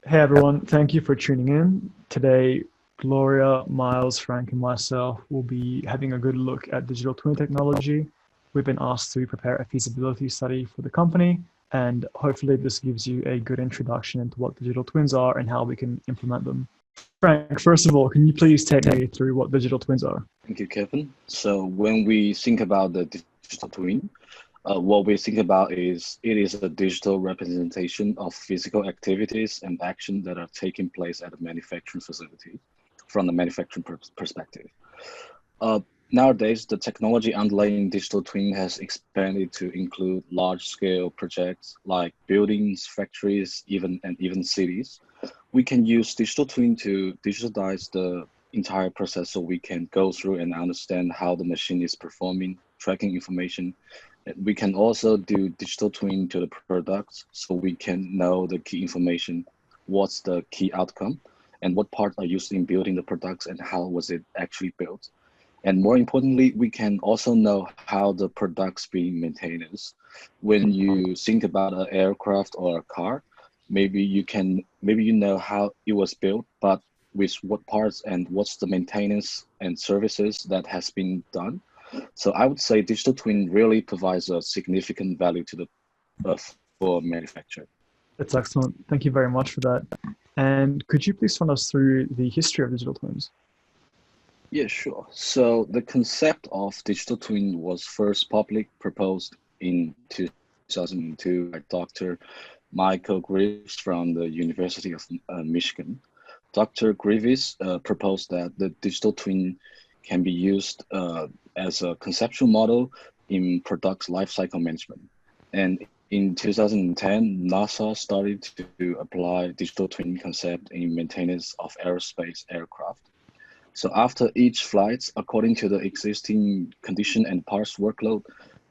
Hey everyone, thank you for tuning in. Today, Gloria, Miles, Frank, and myself will be having a good look at digital twin technology. We've been asked to prepare a feasibility study for the company, and hopefully this gives you a good introduction into what digital twins are and how we can implement them. Frank, first of all, can you please take me through what digital twins are? Thank you, Kevin. So when we think about the digital twin, what we think about is it is a digital representation of physical activities and action that are taking place at a manufacturing facility from the manufacturing perspective. Nowadays, the technology underlying digital twin has expanded to include large-scale projects like buildings, factories, even cities. We can use digital twin to digitize the entire process so we can go through and understand how the machine is performing, tracking information. We can also do digital twin to the products so we can know the key information, what's the key outcome, and what parts are used in building the products and how was it actually built. And more importantly, we can also know how the products being maintained. When you think about an aircraft or a car, maybe you know how it was built, but with what parts and what's the maintenance and services that has been done. So I would say digital twin really provides a significant value to the for manufacturing. That's excellent. Thank you very much for that. And could you please run us through the history of digital twins? Yeah, sure. So the concept of digital twin was first publicly proposed in 2002 by Dr. Michael Greaves from the University of Michigan. Dr. Greaves proposed that the digital twin can be used as a conceptual model in product lifecycle management. And in 2010, NASA started to apply digital twin concept in maintenance of aerospace aircraft. So after each flight, according to the existing condition and parts workload,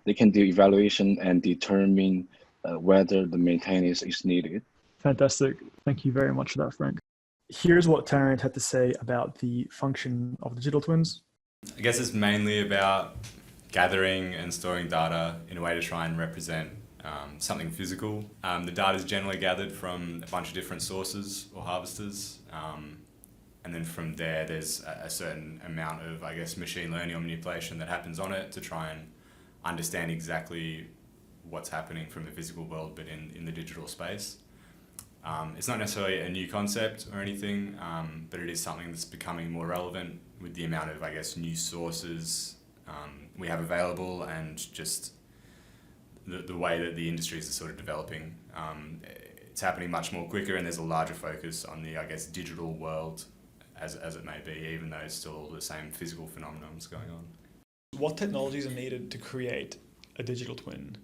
they can do evaluation and determine whether the maintenance is needed. Fantastic. Thank you very much for that, Frank. Here's what Tarrant had to say about the function of digital twins. I guess it's mainly about gathering and storing data in a way to try and represent something physical. The data is generally gathered from a bunch of different sources or harvesters. And then from there, there's a certain amount of, I guess, machine learning or manipulation that happens on it to try and understand exactly what's happening from the physical world, but in the digital space. It's not necessarily a new concept or anything, but it is something that's becoming more relevant with the amount of, I guess, new sources we have available and just the way that the industries are sort of developing. It's happening much more quicker and there's a larger focus on the, I guess, digital world as it may be, even though it's still all the same physical phenomenons going on. What technologies are needed to create a digital twin?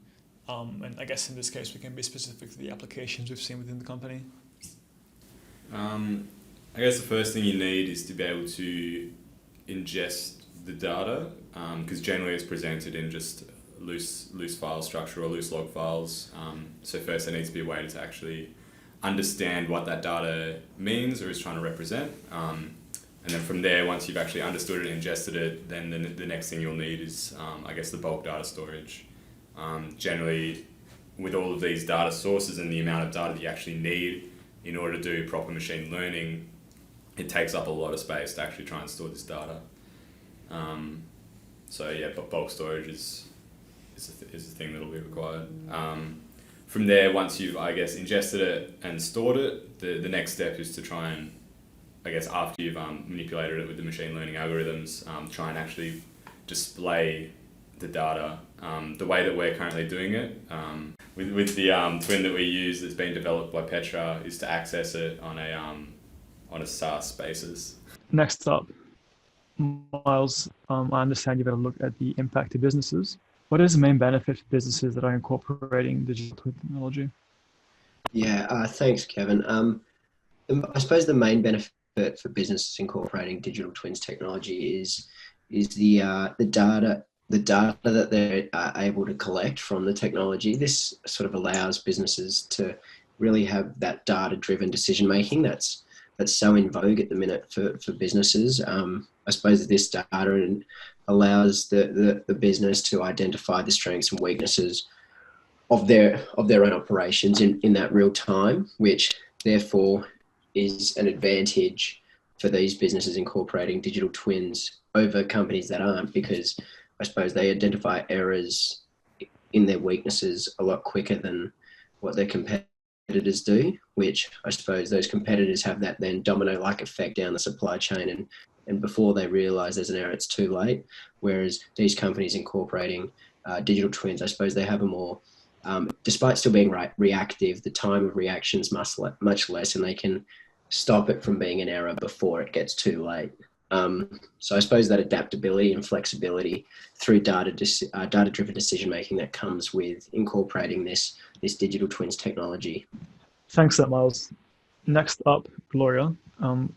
And I guess in this case, we can be specific to the applications we've seen within the company. I guess the first thing you need is to be able to ingest the data, because generally it's presented in just loose file structure or loose log files. So first there needs to be a way to actually understand what that data means or is trying to represent. And then from there, once you've actually understood it and ingested it, then the next thing you'll need is, I guess, the bulk data storage. Generally, with all of these data sources and the amount of data that you actually need in order to do proper machine learning, it takes up a lot of space to actually try and store this data. So yeah, but bulk storage is the thing that'll be required. From there, once you've, I guess, ingested it and stored it, the next step is to try and, I guess, after you've manipulated it with the machine learning algorithms, try and actually display the data the way that we're currently doing it. With the twin that we use that's been developed by Petra is to access it on a SaaS basis. Next up, Miles, I understand you've had a look at the impact to businesses. What is the main benefit for businesses that are incorporating digital twin technology? Yeah, thanks, Kevin. I suppose the main benefit for businesses incorporating digital twins technology is the data that they're able to collect from the technology. This sort of allows businesses to really have that data-driven decision making that's so in vogue at the minute for businesses. I suppose this data allows the business to identify the strengths and weaknesses of their own operations in that real time, which therefore is an advantage for these businesses incorporating digital twins over companies that aren't, because I suppose they identify errors in their weaknesses a lot quicker than what their competitors do, which I suppose those competitors have that then domino-like effect down the supply chain, and before they realise there's an error, it's too late. Whereas these companies incorporating digital twins, I suppose they have a more, despite still being reactive, the time of reaction is much less, and they can stop it from being an error before it gets too late. So I suppose that adaptability and flexibility through data-driven decision-making that comes with incorporating this digital twins technology. Thanks for that, Miles. Next up, Gloria,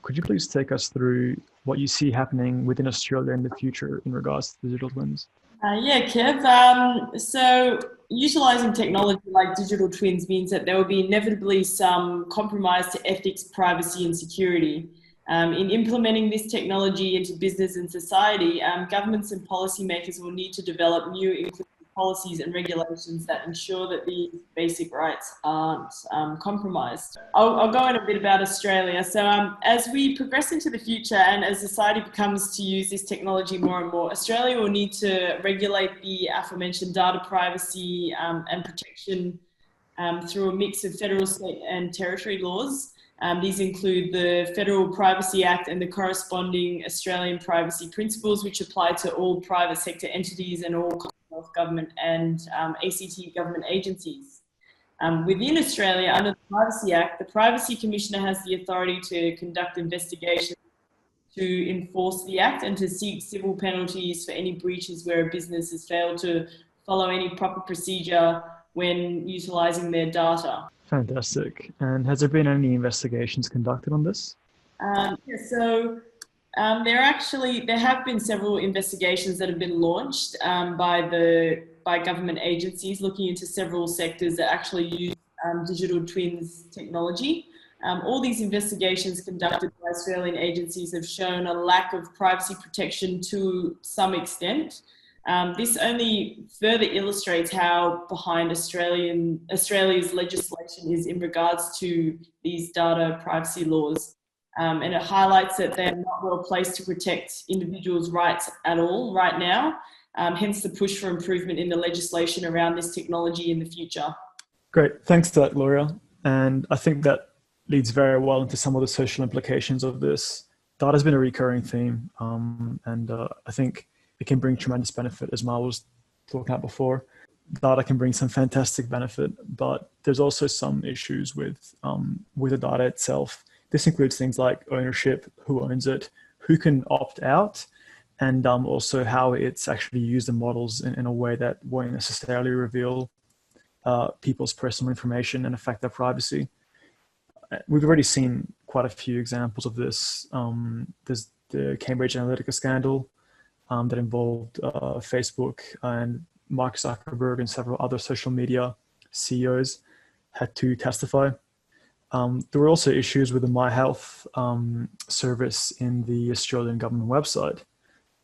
could you please take us through what you see happening within Australia in the future in regards to digital twins? Yeah, Kev. So utilising technology like digital twins means that there will be inevitably some compromise to ethics, privacy and security. In implementing this technology into business and society, governments and policymakers will need to develop new inclusive policies and regulations that ensure that these basic rights aren't compromised. I'll go in a bit about Australia. So as we progress into the future and as society becomes to use this technology more and more, Australia will need to regulate the aforementioned data privacy and protection through a mix of federal, state and territory laws. These include the Federal Privacy Act and the corresponding Australian privacy principles, which apply to all private sector entities and all Commonwealth government and ACT government agencies. Within Australia, under the Privacy Act, the Privacy Commissioner has the authority to conduct investigations to enforce the Act and to seek civil penalties for any breaches where a business has failed to follow any proper procedure when utilising their data. Fantastic. And has there been any investigations conducted on this? There have been several investigations that have been launched by government agencies looking into several sectors that actually use digital twins technology. All these investigations conducted by Australian agencies have shown a lack of privacy protection to some extent. This only further illustrates how behind Australia's legislation is in regards to these data privacy laws. And it highlights that they're not well placed to protect individuals' rights at all right now, hence the push for improvement in the legislation around this technology in the future. Great, thanks for that, Gloria. And I think that leads very well into some of the social implications of this. Data has been a recurring theme, and I think it can bring tremendous benefit, as Mal was talking about before. Data can bring some fantastic benefit, but there's also some issues with the data itself. This includes things like ownership, who owns it, who can opt out, and also how it's actually used in models in a way that won't necessarily reveal people's personal information and affect their privacy. We've already seen quite a few examples of this. There's the Cambridge Analytica scandal that involved Facebook, and Mark Zuckerberg and several other social media CEOs had to testify. There were also issues with the My Health service in the Australian government website.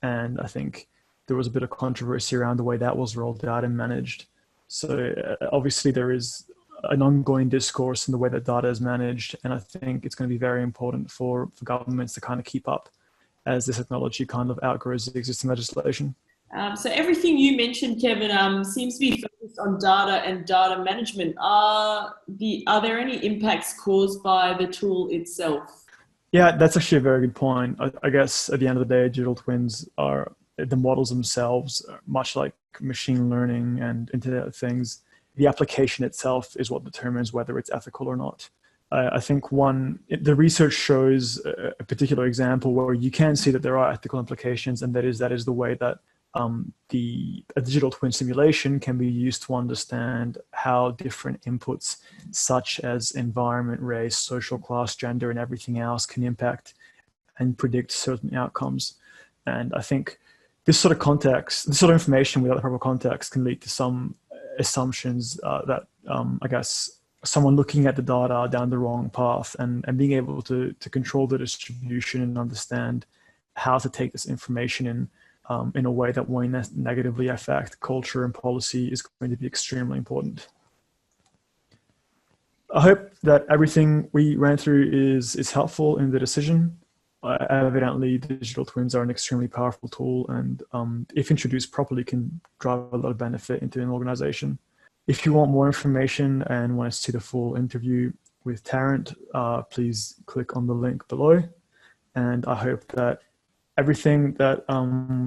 And I think there was a bit of controversy around the way that was rolled out and managed. So obviously there is an ongoing discourse in the way that data is managed. And I think it's going to be very important for governments to kind of keep up as this technology kind of outgrows the existing legislation. So everything you mentioned, Kevin, seems to be focused on data and data management. Are there any impacts caused by the tool itself? Yeah, that's actually a very good point. I guess at the end of the day, digital twins are the models themselves, much like machine learning and Internet of Things. The application itself is what determines whether it's ethical or not. I think the research shows a particular example where you can see that there are ethical implications, and that is the way that a digital twin simulation can be used to understand how different inputs such as environment, race, social class, gender, and everything else can impact and predict certain outcomes. And I think this sort of information without the proper context can lead to some assumptions that I guess someone looking at the data down the wrong path and being able to control the distribution and understand how to take this information in a way that won't negatively affect culture and policy is going to be extremely important. I hope that everything we ran through is helpful in the decision. Evidently, digital twins are an extremely powerful tool, and if introduced properly, can drive a lot of benefit into an organization. If you want more information and want to see the full interview with Tarrant, please click on the link below. And I hope that everything that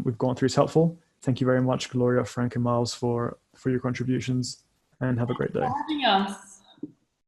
we've gone through is helpful. Thank you very much, Gloria, Frank, and Miles, for your contributions, and have a great day. Thanks for having us.